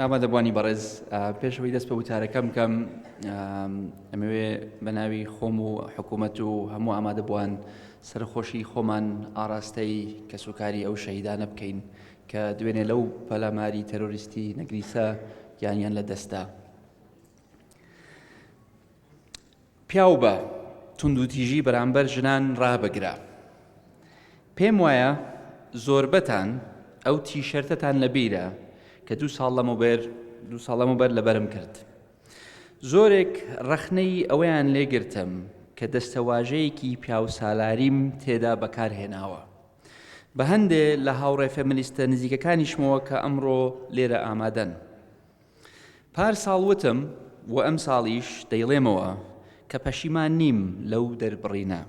ئامادەبوانی بەڕێز پێشەوەی دەست بە وتارەکەم کەم ئەمەوێ بە ناوی خۆم و حکوومەت و هەموو ئامادەبووان سەرخۆشی خۆمان ئاراستەی کەسوکاری ئەو شەهیدانە بکەین کە دوێنێ لەو پەلاماری تەرۆریستی نەگریسە گیانیان لە دەستا. پیاو بە توندوتیژی بەرامبەر ژنان ڕابگرە. پێم وایە زۆربەتان ئەو تیشەرتەتان لەبیرە کە دوو ساڵ لەمەوبەر لەبەرم کرد. زۆرێک ڕەخنەی ئەوەیان لێگرتم کە دەستەواژەیەکی پیاو سالاریم تێدا بەکارهێناوە. بە هەندێ لە هاوڕێ فێمینیستە نزیکەکانیشمەوە کە ئەمڕۆ لێرە ئامادەن. پار ساڵ وتم و ئەم ساڵیش دەیڵێمەوە کە پەشیمان نیم لەو دەربڕینە،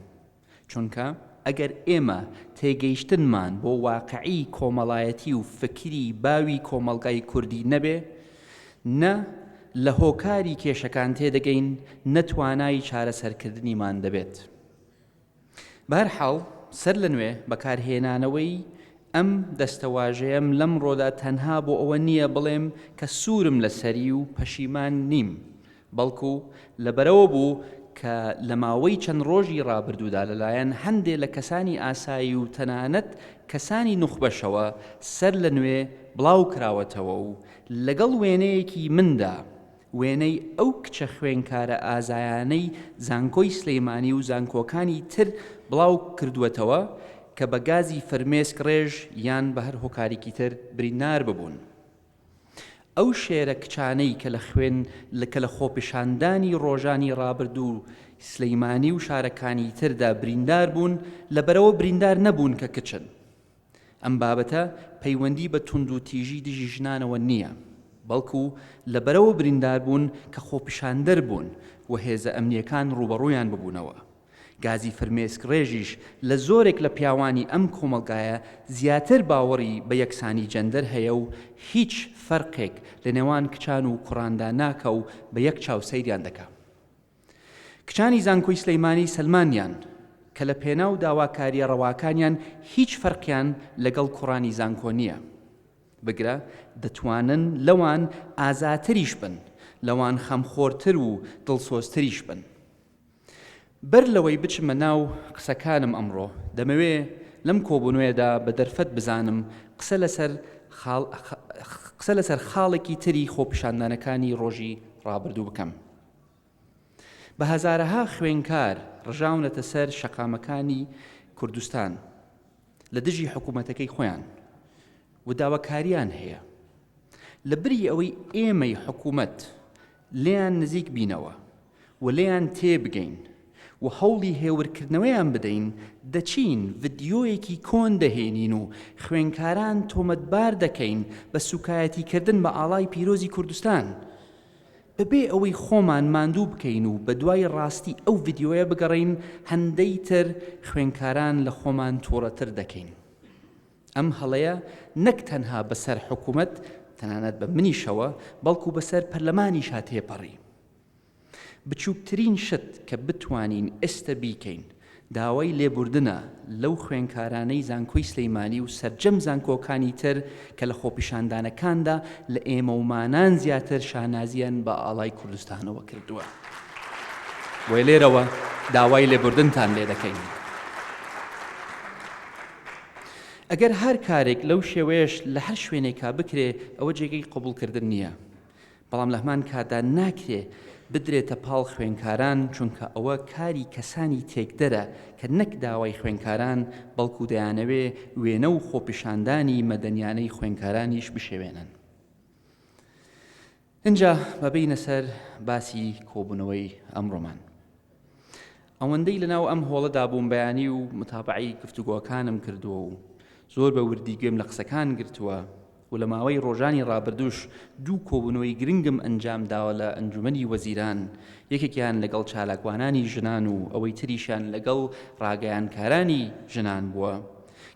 چونکە ئەگەر ئێمە تێگەیشتنمان بۆ واقعی کۆمەڵایەتی و فکری باوی کۆمەڵگای کوردی نەبێ، نە لە هۆکاری کێشەکان تێدەگەین، نەتوانای چارەسەرکردنیمان دەبێت. بەهەرحاڵ سەر لە نوێ بەکارهێنانەوەی ئەم دەستەواژەیەم لەم ڕۆدا تەنها بۆ ئەوە نییە بڵێم کە سوورم لەسەری و پەشیمان نیم، بەڵکو لەبەرەوە بوو کە لە ماوەی چەند ڕۆژی ڕابردوودا لەلایەن هەندێک لە کەسانی ئاسایی و تەنانەت کەسانی نوخبەشەوە سەر لە نوێ بڵاو کراوەتەوە و لەگەڵ وێنەیەکی مندا وێنەی ئەو کچە خوێنکارە ئازایانەی زانکۆی سلەیمانی و زانکۆکانی تر بڵاو کردووەتەوە کە بە گازی فەرمێسک ڕێژ یان بە هەر هۆکارێکی تر بریندار ببوون. ئەو شێرە کچانەی کە لە خۆپیشاندانی ڕۆژانی ڕابردوو سلەیمانی و شارەکانی تردا بریندار بوون، لەبەرەوە بریندار نەبوون کە کچن. ئەم بابەتە پەیوەندی بە توندوتیژی دژی ژنانەوە نییە، بەڵکو لەبەرەوە بریندار بوون کە خۆپیشاندەر بوون و هێزە ئەمنیەکان ڕوبەڕوویان ببوونەوە. گازی فەرمێسک ڕێژیش لە زۆرێک لە پیاوانی ئەم کۆمەڵگایە زیاتر باوەڕی بە یەکسانی جەندەر هەیە و هیچ فەرقێک لە نێوان کچان و کوڕاندا ناکە و بە یەک چاوسەیریان دەکا. کچانی زانکۆی سلەیمانی سەلمانیان کە لە پێناو داواکاریە ڕەواکانیان هیچ فەرقیان لەگەڵ کوڕانی زانکۆ نییە. بگرە دەتوانن لەوان ئازاتریش بن، لەوان خەمخۆرتر و دڵسۆزتریش بن. بەر لەوەی بچمە ناو قسەکانم ئەمڕۆ، دەمەوێ لەم کۆبوونەوەیەدا بە دەرفەت بزانم قسە لەسەر خاڵێکی تری خۆپیشاندانەکانی ڕۆژی ڕابردوو بکەم. بە هەزارەها خوێنکار ڕژاونەتە سەر شەقامەکانی کوردستان لە دژی حکوومەتەکەی خۆیان و داواکاریان هەیە. لە بری ئەوەی ئێمەی حکوومەت لێیان نزیک بینەوە و لێیان تێبگەین و هەوڵی هێورکردنەوەیان بدەین، دەچین ڤیدیۆیەکی کۆن دەهێنین و خوێنکاران تۆمەتبار دەکەین بە سوکایەتیکردن بە ئاڵای پیرۆزی کوردستان، بەبێ ئەوەی خۆمان ماندوو بکەین و بە دوای ڕاستی ئەو ڤیدیۆیە بگەڕین، هەندەی تر خوێنکاران لە خۆمان تووڕەتر دەکەین. ئەم هەڵەیە نەک تەنها بەسەر حکوومەت تەنانەت بە منیشەوە، بەڵکو بەسەر پەرلەمانیشا تێپەڕی. بچووکترین شت کە بتوانین ئێستا بیکەین داوای لێبوردنە لەو خوێنکارانەی زانکۆی سلەیمانی و سەرجەم زانکۆکانی تر کە لە خۆپیشاندانەکاندا لە ئێمەومانان زیاتر شانازیان بە ئاڵای کوردستانەوە کردووە. وێ لێرەوە داوای لێبوردنتان لێ دەکەین. ئەگەر هەر کارێک لەو شێوەیەش لە هەر شوێنێکا بکرێ، ئەوە جێگەی قبوڵکردن نییە، بەڵام لە هەمان کاتدا ناکرێ بدرێتە پاڵ خوێنکاران، چونکە ئەوە کاری کەسانی تێکدەرە کە نەک داوای خوێنکاران، بەڵکو دەیانەوێ وێنە و خۆپیشاندانی مەدەنیانەی خوێنکارانیش بشێوێنن. اینجا بەبینە سەر باسی کۆبوونەوەی ئەمڕۆمان. ئەوەندەی لەناو ئەم هۆڵەدا بووم بەیانی و متابعی گفتوگۆکانم کردووە و زۆر بە وردی گوێم لە قسەکان گرتووە و لە ماوەی ڕۆژانی ڕابردووش دوو کۆبوونەوەی گرنگم ئەنجام داوە لە ئەنجومەنی وەزیران، یەکێکیان لەگەڵ چالاکوانانی ژنان و ئەوەی تریشیان لەگەڵ ڕاگەیانکارانی ژنان بووە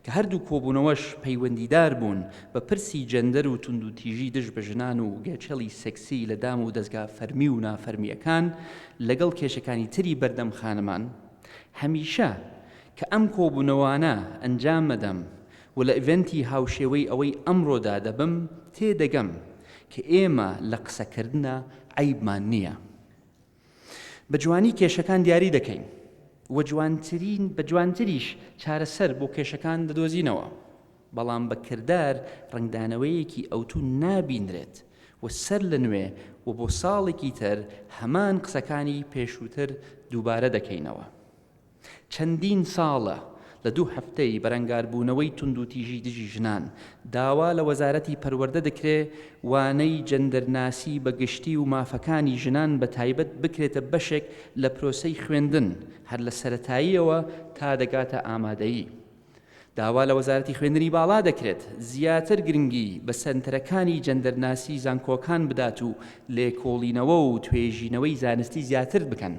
کە هەردوو کۆبوونەوەش پەیوەندیدار بوون بە پرسی جەندەر و توندوتیژی دژ بە ژنان و گێچەڵی سێکسی لە دام و دەستگا فەرمی و نافەرمیەکان لەگەڵ کێشەکانی تری بەردەم خانمان. هەمیشە کە ئەم کۆبوونەوانە ئەنجام مەدەم و لە ئیڤنتی هاوشێوەی ئەوەی ئەمڕۆدا دەبم تێدەگەم کە ئێمە لە قسەکردنە عەیبمان نییە. بە جوانی کێشەکان دیاری دەکەین و بە جوانتریش چارەسەر بۆ کێشەکان دەدۆزینەوە، بەڵام بە کردار ڕنگدانەوەیەکی ئەوتوو نابینرێت و سەر لە نوێ و بۆ ساڵێکی تر هەمان قسەکانی پێشووتر دووبارە دەکەینەوە. چەندین ساڵە لە 2 هەفتەی بەرەنگاربوونەوەی تونند و تیژی دژی ژنان داوا لە وەزارەتی پەروەردە دەکرێت وانەی جەندەرناسی بە گشتی و مافەکانی ژنان بە تایبەت بکرێتە بەشێک لە پرۆسەی خوێندن هەر لە سەرەتاییەوە تا دەگاتە ئامادەیی. داوا لە وەزارەتی خوێندنی باڵا دەکرێت زیاتر گرنگی بە سەنتەرەکانی جەندەرناسی زانکۆکان بدات و لێکۆڵینەوە و توێژینەوەی زانستی زیاتر بکەن.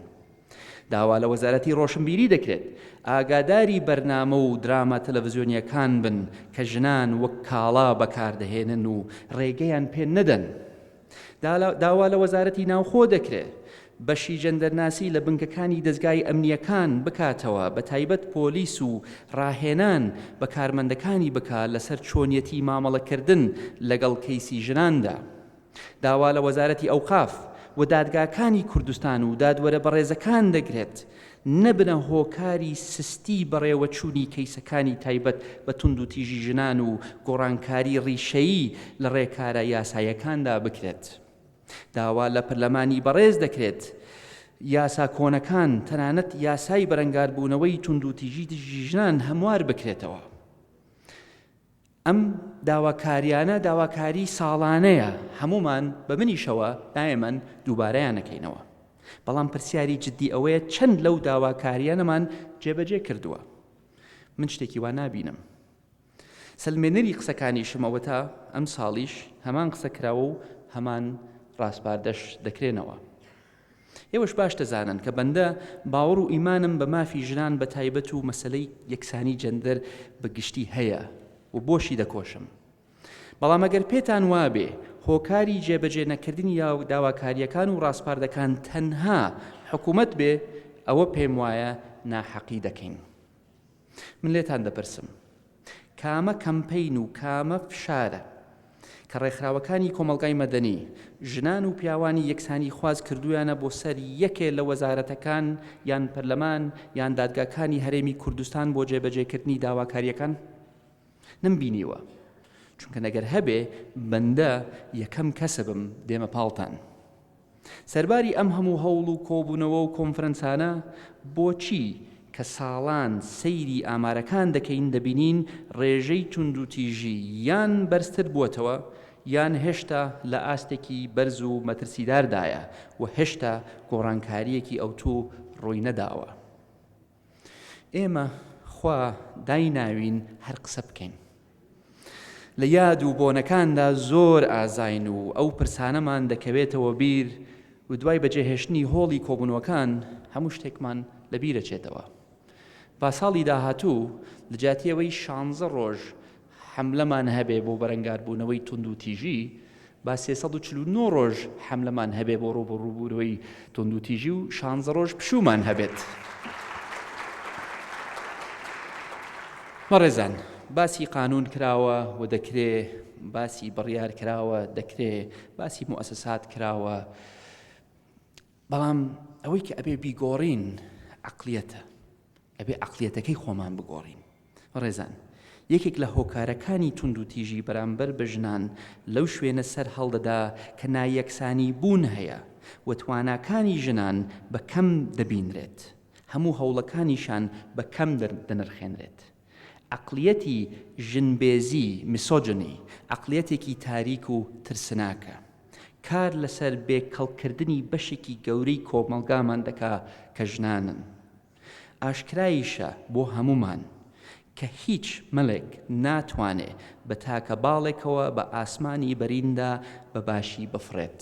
داوا لە وەزارەتی ڕۆشنبیری دەکرێت ئاگاداری بەرنامە و دراما تەلەڤیزیۆنیەکان بن کە ژنان وەک کاڵا بەکاردەهێنن و ڕێگەیان پێ نەدەن. داوا لە وەزارەتی ناوخۆ دەکرێت بەشی جەندەرناسی لە بنکەکانی دەستگای ئەمنیەکان بکاتەوە، بە تایبەت پۆلیس و ڕاهێنان بە کارمەندەکانی بکات لەسەر چۆنیەتی مامەڵەکردن لەگەڵ کەیسی ژناندا. داوا لە وەزارەتی ئەوقاف و دادگاکانی کوردستان و دادوەرە بەڕێزەکان دەگرێت نەبنە هۆکاری سستی بەڕێوەچوونی کەیسەکانی تایبەت بە تونند و تیژی ژنان و گۆڕانکاری ڕیشەیی لە ڕێکارە یاسایەکاندا بکرێت. داوا لە پەرلەمانی بەڕێز دەکرێت یاسا کۆنەکان تەنانەت یاسای بەرەنگاربوونەوەی تونند و تیژی دژی ژنان هەموار بکرێتەوە. ئەم داواکاریانە داواکاری ساڵانەیە، هەمومان بە منیشەوە دایەمەن دووبارەیانەکەینەوە، بەڵام پرسیاری جددی ئەوەیە چەند لەو داواکاریانەمان جێبەجێ کردووە. من شتێکی وا نابینم. سەلمێنەری قسەکانیشم ئەوە تا ئەم ساڵیش هەمان قسە کراوە و هەمان ڕاستپاردەش دەکرێنەوە. ئێوەش باش دەزانن کە بەندە باوەڕ و ئیمانم بە مافی ژنان بە تایبەت و مەسەلەی یەکسانی جەندەر بە گشتی هەیە و بۆشی دەکۆشم. بەڵام ئەگەر پێتان وابێ هۆکاری جێبەجێ نەکردنی داواکاریەکان و ڕاستپاردەکان تەنها حکوومەت بێ، ئەوە پێم وایە ناحەقی دەکەین. من لێتان دەپرسم کامە کەمپەین و کامە فشارە کە ڕێکخراوەکانی کۆمەڵگای مەدەنی ژنان و پیاوانی یەکسانی خواز کردویانە بۆ سەر یەکێ لە وەزارەتەکان یان پەرلەمان یان دادگاکانی هەرێمی کوردستان بۆ جێبەجێکردنی داواکاریەکان؟ نمبینیوە، چونکە نەگەر هەبێ بەندە یەکەم کەسە بم دێمە پاڵتان. سەرباری ئەم هەموو هەوڵ و کۆبوونەوە و کۆنفرەنسانە بۆچی کە ساڵان سەیری ئامارەکان دەکەین دەبینین ڕێژەی تونند و تیژی یان بەرزتر بووەتەوە یان هێشتا لە ئاستێکی بەرز و مەترسیداردایە و هێشتا گۆڕانکاریەکی ئەوتوو ڕووی نەداوە. ئێمە خوا دایناوین هەر قسە بکەین. لە یاد و بۆنەکاندا زۆر ئازاین و ئەو پرسانەمان دەکەوێتەوە بیر و دوای بەجێهێشتنی هۆڵی کۆبوونەوەکان هەموو شتێکمان لەبیرەچێتەوە. با ساڵی داهاتوو لە جاتیەوەی 16 ڕۆژ حەملەمان هەبێ بۆ بەرەنگاربوونەوەی تونند و تیژی، با 349 ڕۆژ حەملەمان هەبێ بۆ ڕووبەڕووبوونەوەی تونند و تیژی و 16 ڕۆژ پشومان هەبێت. مەڕێزان، باسی قانون کراوە و دەکرێ، باسی بڕیار کراوە دەکرێ، باسی موسسات کراوە، بەڵام ئەوەی کە ئەبێ بیگۆڕین عەقلیەتە، ئەبێ عەقلیەتەکەی خۆمان بگۆڕین. ڕێزان، یەکێک لە هۆکارەکانی تونند و تیژی بەرامبەر بە ژنان لەو شوێنە سەر هەڵدەدا کە نایەکسانی بوون هەیە و تواناکانی ژنان بە کەم دەبینرێت، هەموو هەوڵەکانیشان بە کەم دەنرخێنرێت. عەقلیەتی ژنبێزی میسۆجنی عەقلیەتێکی تاریک و ترسناکە، کار لەسەر بێکەڵکردنی بەشێکی گەورەی کۆمەڵگامان دەکا کە ژنانن. ئاشکراییشە بۆ هەمومان کە هیچ مەلێک ناتوانێ بە تاکە باڵێکەوە بە ئاسمانی بەریندا بە باشی بفڕێت.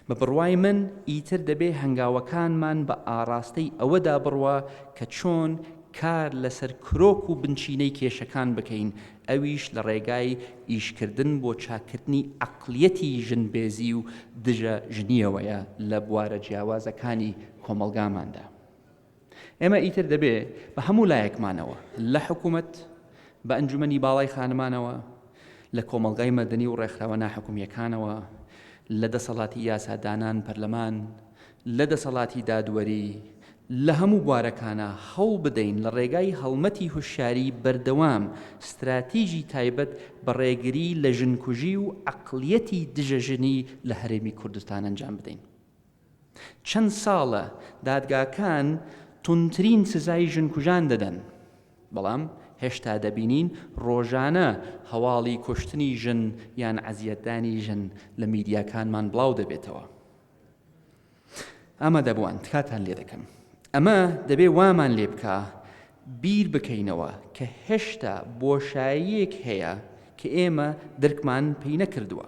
بە بڕوای من ئیتر دەبێ هەنگاوەکانمان بە ئاراستەی ئەوەدا بڕوا کە چۆن کار لەسەر کرۆک و بنچینەی کێشەکان بکەین، ئەویش لە ڕێگای ئیشکردن بۆ چاکردنی عەقلیەتی ژنبێزی و دژە ژنیەوەیە لە بوارە جیاوازەکانی کۆمەڵگاماندا. ئێمە ئیتر دەبێ بە هەموو لایەکمانەوە، لە حکوومەت، بە ئەنجومەنی باڵای خانمانەوە، لە کۆمەڵگای مەدەنی و ڕێکخراوە ناحکومیەکانەوە، لە دەسەڵاتی یاسادانان پەرلەمان، لە دەسەڵاتی دادوەری، لە هەموو بوارەکانە هەوڵ بدەین لە ڕێگای هەڵمەتی هوشیاری بەردەوام استراتیژی تایبەت بە ڕێگری لە ژنکوژی و عەقڵیەتی دژەژنی لە هەرێمی کوردستان ئەنجام بدەین. چەند ساڵە دادگاکان تونترین سزای ژنکوژان دەدەن، بەڵام هێشتا دەبینین ڕۆژانە هەواڵی کوشتنی ژن یان عەزیەتدانی ژن لە میدیاکانمان بڵاو دەبێتەوە. ئەمە دەبوان تکاتان لێ دەکەم. ئەمە دەبێ وامان لێ بکە بیر بکەینەوە کە هێشتا بۆشاییەک هەیە کە ئێمە دەرکمان پێی نەکردووە.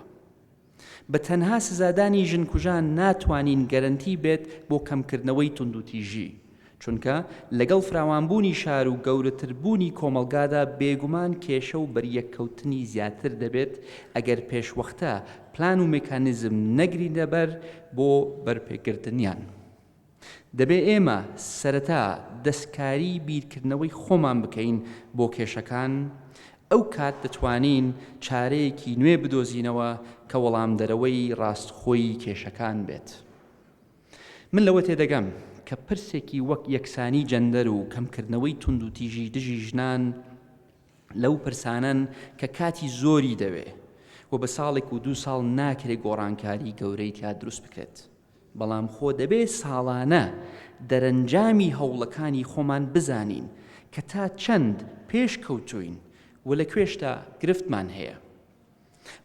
بە تەنها سزادانی ژنکوژان ناتوانین گەرنتی بێت بۆ کەمکردنەوەی توندوتیژی، چونکە لەگەڵ فراوانبوونی شار و گەورەتربوونی کۆمەلگادا بێگومان کێشە و بەریەککەوتنی زیاتر دەبێت ئەگەر پێشوەختە پلان و مێکانیزم نەگرین دەبەر بۆ بەرپێگرتنیان. دەبێ ئێمە سەرەتا دەستکاری بیرکردنەوەی خۆمان بکەین بۆ کێشەکان، ئەو کات دەتوانین چارەیەکی نوێ بدۆزینەوە کە وەڵام دەرەوەی ڕاستخۆی کێشەکان بێت. من لەوە تێدەگەم کە پرسێکی وەک یەکسانی جەندەر و کەمکردنەوەی توندوتیژی دژی ژنان لەو پرسانن کە کاتی زۆری دەوێ و بە ساڵێک و 2 ساڵ ناکرێت گۆڕانکاری گەورەی تیا دروست بکرێت، بەڵام خۆ دەبێ ساڵانە دەرەنجامی هەوڵەکانی خۆمان بزانین کە تا چەند پێش کەوتوین و لە کوێشتا گرفتمان هەیە.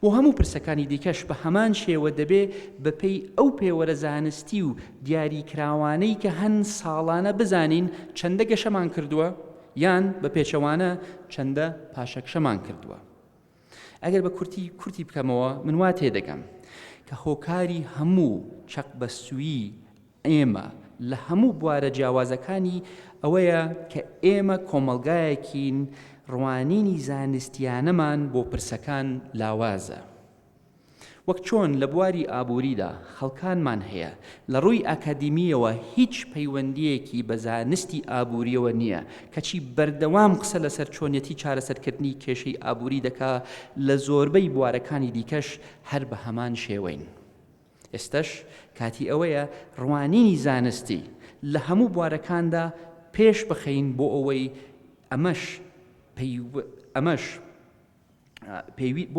بۆ هەموو پرسەکانی دیکەش بە هەمان شێوە دەبێ بەپێی ئەو پێوەرە زانستی و دیاریکراوانەی کە هەن ساڵانە بزانین چەندە گەشەمان کردووە یان بە پێچەوانە چەندە پاشەکشەمان کردووە. ئەگەر بە کورتی بکەمەوە من وا تێدەگەم کە هۆکاری هەموو چەقبەستووی ئێمە لە هەموو بوارە جیاوازەکانی ئەوەیە کە ئێمە کۆمەلگایەکین ڕوانینی زانستیانەمان بۆ پرسەکان لاوازە. وەک چۆن لە بواری ئابووریدا خەڵکانمان هەیە لە ڕووی ئاکادیمیەوە هیچ پەیوەندیەکی بە زانستی ئابووریەوە نییە، کەچی بەردەوام قسە لەسەر چۆنیەتی چارەسەرکردنی کێشەی ئابووری دەکا، لە زۆربەی بوارەکانی دیکەش هەر بە هەمان شێوەین. ئێستش کاتی ئەوەیە ڕوانینی زانستی لە هەموو بوارەکاندا پێش بخەین بۆ ئەوەی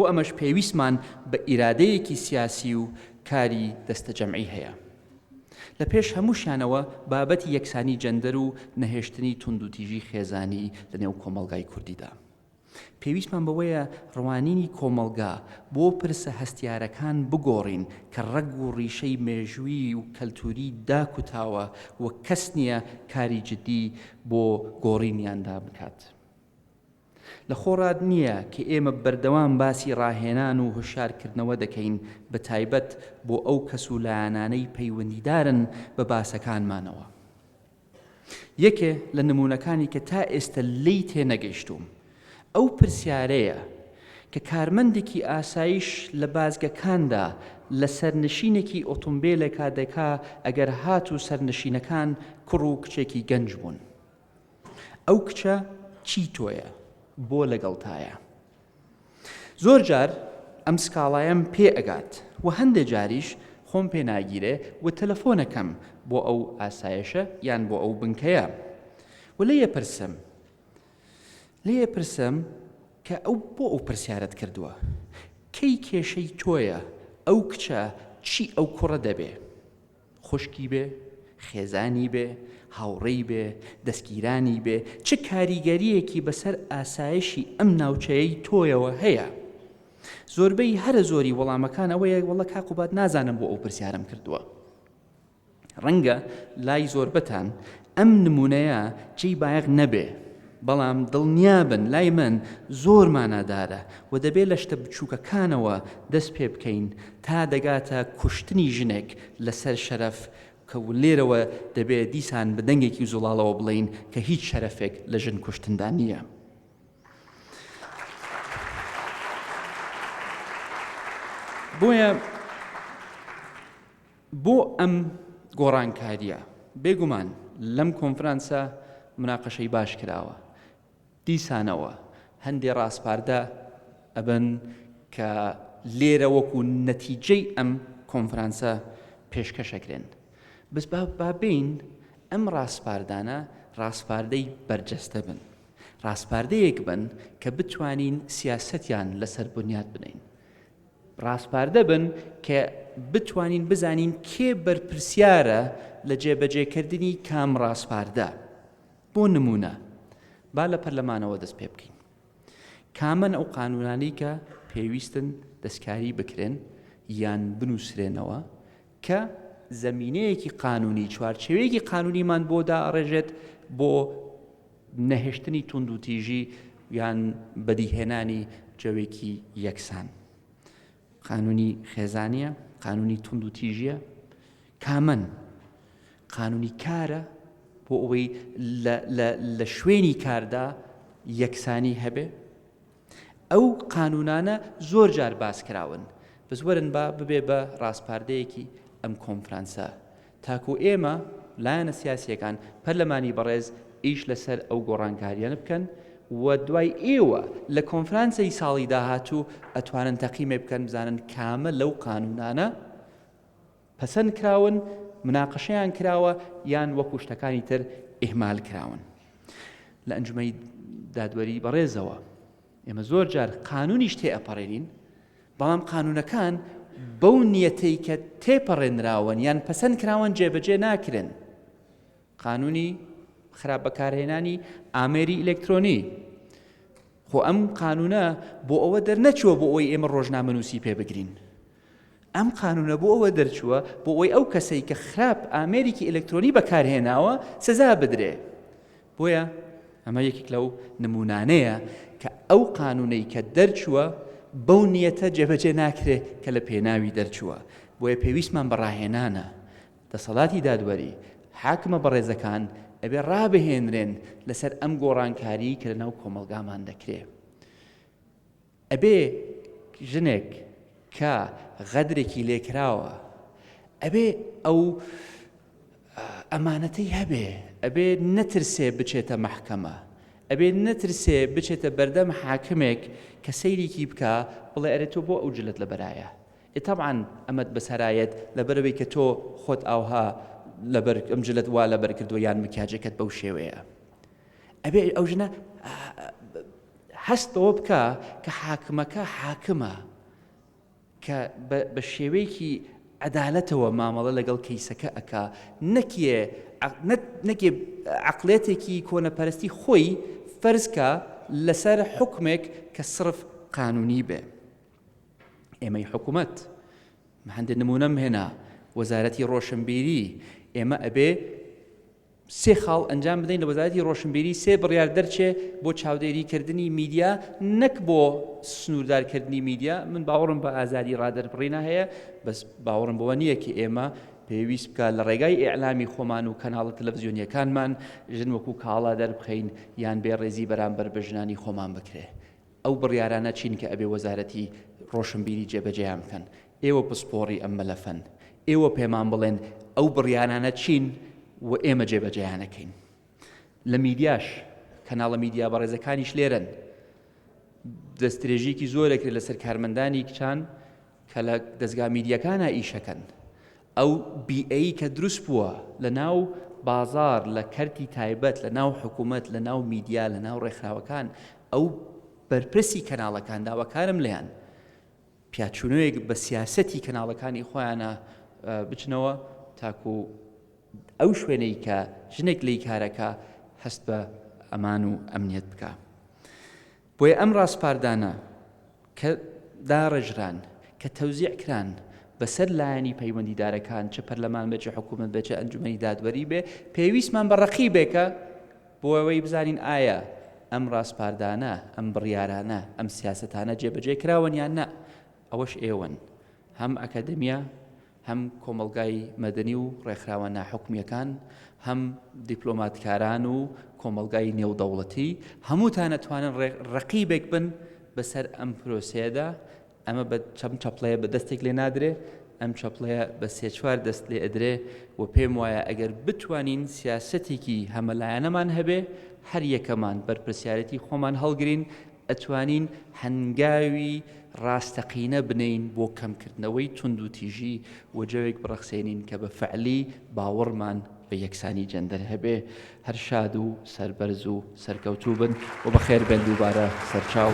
ئەمەش پێویستمان بە ئیرادەیەکی سیاسی و کاری دەستە جەمعی هەیە. لە پێش هەمووشانەوە بابەتی یەکسانی جەندەر و نەهێشتنی توندوتیژی خێزانی لە نێو کۆمەلگای کوردیدا. پێویستمان بەوەیە ڕوانینی کۆمەلگا بۆ پرسە هەستیارەکان بگۆڕین کە ڕەگ و ڕیشەی مێژووی و کەلتوری داکوتاوە و کەس نییە کاری جدی بۆ گۆڕینیاندا بکات. لە خۆڕاد نییە کە ئێمە بەردەوام باسی ڕاهێنان و هوشیارکردنەوە دەکەین بە تایبەت بۆ ئەو کەس و لایەنانەی پەیوەندیدارن بە باسەکانمانەوە. یەکێ لە نمونونەکانی کە تا ئێستا لی تێنەگەیشتوم ئەو پرسیارەیە کە کارمەندێکی ئاسایش لە بازگەکاندا لە سەرنشینێکی ئۆتۆمبیلێکا دەکا ئەگەر هات و سەرنشینەکان کوڕ و کچێکی گەنج بوون. ئەو کچە چی تۆیە؟ بۆ لەگەڵتایە؟ زۆر جار ئەم سکاڵایم پێ ئەگات و هەندێک جاریش خۆم پێ ناگیرێ و تەلەفۆنەکەم بۆ ئەو ئاسایشە یان بۆ ئەو بنکەیە و لێ پرسم کە ئەو بۆ ئەو پرسیارەت کردووە، کەی کێشەی تۆیە؟ ئەو کچە چی ئەو کوڕە دەبێ؟ خوشکی بێ، خێزانی بێ، هاوڕێی بێ، دەستگیرانی بێ، چه کاریگەریەکی بەسەر ئاسایشی ئەم ناوچەیەی تۆیەوە هەیە؟ زۆربەی هەرە زۆری وەڵامەکان ئەوەیە وەڵە کاقوبات نازانم بۆ ئەو پرسیارم کردووە. ڕەنگە لای زۆربەتان ئەم نمونەیە جێی بایەغ نەبێ، بەڵام دڵنیابن لای من زۆر مانادارە و دەبێت لە شتە بچووکەکانەوە دەست پێ بکەین تا دەگاتە کوشتنی ژنێک لەسەر شەرەف کە لێرەوە دەبێت دیسان بە دەنگێکی زوڵاڵەوە بڵین کە هیچ شەرەفێک لە ژن کوشتندا نییە. بۆ ئەم گۆڕانکاریە بێگومان لەم کۆنفرانسە مناقەشەی باش کراوە. دیسانەوە هەندێک ڕاستپاردە ئەبن کە لێرە وەکو نەتیجەی ئەم کۆنفرانسە پێشکەشەکرێن. بەس با بین ئەم ڕاستپاردانە ڕاستپاردەی بەرجەستە بن، ڕاستپاردەیەک بن کە بتوانین سیاسەتیان لەسەر بنیاد بنین، ڕاستپاردە بن کە بتوانین بزانین کێ بەرپرسیارە لە جێبەجێکردنی کام ڕاستپاردە. بۆ نمونە با لە پەرلەمانەوە دەست پێ بکەین، کامەن ئەو قانونانی کە پێویستن دەستکاری بکرێن یان بنووسرێنەوە کە زەمینەیەکی قانونی چوارچێوەیەکی قانونیمان بۆ داڕێژێت بۆ نەهێشتنی توند و تیژی یان بەدیهێنانی جەوێکی یەکسان. قانونی خێزانیە، قانونی توند و تیژیە، کامەن قانونی کارە بۆ ئەوەی لە شوێنی کاردا یەکسانی هەبێ. ئەو قانونانە زۆر جار باس کراون، بەس وەرن با ببێ بە ڕاستپاردەیەکی ئەم کۆنفرانسە تاکو ئێمە لایەنە سیاسیەکان پەرلەمانی بەڕێز ئیش لەسەر ئەو گۆڕانکاریانە بکەن و دوای ئێوە لە کۆنفرانسەی ساڵی داهاتوو ئەتوانن تەقیمێ بکەن بزانن کامە لەو قانونانە پەسەند کراون، مناقەشەیان کراوە یان وەکو شتەکانی تر ئیهمال کراون. لە ئەنجومەی دادوەری بەڕێزەوە ئێمە زۆر جار قانونیش تێئەپەڕێنین، بەڵام قانونەکان بەو نیەتەی کە تێپەڕێنراون یان پەسەند کراون جێبەجێ ناکرێن. قانونی خراپ بەکارهێنانی ئامێری ئیلکترۆنی، خۆ ئەم قانونە بۆ ئەوە دەرنەچووە بۆ ئەوەی ئێمە ڕۆژنامەنووسی پێ بگرین. ئەم قانونە بۆ ئەوە دەرچووە بۆ ئەوەی ئەو کەسەی کە خراپ ئامێرێکی ئیلکترۆنی بەکارهێناوە سزا بدرێ. بۆیە ئەمە یەکێک لەو نمونانەیە کە ئەو قانونەی کە دەرچووە بەو نیەتە جێبەجێ ناکرێ کە لە پێناوی دەرچووە. بۆیە پێویستمان بەڕاهێنانە دەسەڵاتی دادوەری حاکمە بەڕێزەکان ئەبێ ڕابهێنرێن لەسەر ئەم گۆڕانکاری کە لەناو کۆمەلگامان دەکرێ. ئەبێ ژنێک کە غەدرێکی لێکراوە ئەبێ ئەو ئەمانەتەی هەبێ، ئەبێ نەترسێ بچێتە مەحکەمە، ئەبێ نەترسێ بچێتە بەردەم حاکمێک کە سەیرێکی بکە بڵێ ئەرێ تۆ بۆ ئەو جلت لەبەرایە. طبعاً ئەمەت بەسەرایەت لەبەرەوەی کە تۆ خۆت ئاوها لەبەر ئەم جلت وا لەبەر کردووە یان مکیاجەکەت بەو شێوەیە. ئەبێ ئەو ژنە هەستەوە بکە کە حاکمەکە حاکمە کە بە شێوەیەکی عەدالەتەوە مامەڵە لەگەڵ کەیسەکە ئەکا، نەکێ عەقڵێتێکی کۆنەپەرستی خۆی فەرزکە لەسەر حکمێک کە صرف قانونی بێ. ئێمەی حکوومەت هەندێک نمونەم هێنا، وەزارەتی ڕۆشنبیری ئێمە ئەبێ 3 خاڵ ئەنجام بدەین لە وەزارەتی ڕۆشنبیری، 3 بڕیار دەرچێ بۆ چاودێریکردنی میدیا، نەک بۆ سنووردارکردنی میدیا. من باوەڕم بە ئازادی ڕادەربڕینە هەیە، بەس باوەڕم بەوە نییە کە ئێمە پێویست بکە لە ڕێگای ئیعلامی خۆمان و کەناڵە تەلەڤیزیۆنیەکانمان ژن وەکو کاڵا دەربخەین یان بێڕێزی بەرامبەر بە ژنانی خۆمان بکرێ. ئەو بڕیارانە چین کە ئەبێ وەزارەتی ڕۆشنبیری جێبەجێیان بکەن. ئێوە پسپۆڕی ئەم مەلەفەن، ئێوە پێمان بڵێن ئەو بڕیارانە چین و ئێمە جێبەجێیانەکەین. لە میدیاش کەناڵە میدیا بەڕێزەکانیش لێرن، دەستدرێژیەکی زۆرێکرێت لەسەر کارمەندانی کچان کە لە دەستگا میدیەکانە ئیشەکەن. ئەو بیئەی کە دروست بووە لە ناو بازار، لە کەرتی تایبەت، لە ناو حکوومەت، لە ناو میدیا، لە ناو ڕێکخراوەکان، ئەو بەرپرسی کەناڵەکان داواکارم لێیان پیاچوونەوەیەک بە سیاسەتی کەناڵەکانی خۆیانە بچنەوە تاکو ئەو شوێنەی کە ژنێک لی کارەکە هەست بە ئەمان و ئەمنیەت بکە. بۆیە ئەم ڕاستپاردانە کە داڕێژران، کە تەوزیع کران بەسەر لایەنی پەیوەندیدارەکان، چه پەرلەمان بێ، چه حکوومەت بێ، چه ئەنجومەنی دادوەری بێ، پێویستمان بە ڕەقیبێکە بۆ ئەوەی بزانین ئایا ئەم ڕاستپاردانە، ئەم بڕیارانە، ئەم سیاسەتانە جێبەجێ کراون یان نە. ئەوەش ئێوەن، هەم ئەکادمیا، هەم کۆمەلگای مەدەنی و ڕێکخراوە ناحکومیەکان، هەم دیپلۆماتکاران و کۆمەلگای نێودەوڵەتی، هەمووتان ئەتوانن ڕەقیبێک بن بەسەر ئەم پرۆسەیەدا. ئەمە بە چەم چەپڵەیە بە دەستێک لێ نادرێ، ئەم چەپڵەیە بە 3-4 دەست لێ ئەدرێ و پێم وایە ئەگەر بتوانین سیاسەتێکی هەمەلایەنەمان هەبێ، هەر یەکەمان بەرپرسیارەتی خۆمان هەڵگرین، ئەتوانین هەنگاوی ڕاستەقینە بنین بۆ کەمکردنەوەی تند و تیژی وەجەوێک بڕەخسێنین کە بە فەعلی باوەڕمان بە یەکسانی جەندەر هەبێ. هەر شاد و سەربەرز و سەرکەوتوو بن و بەخێر بێن دووبارە سەرچاو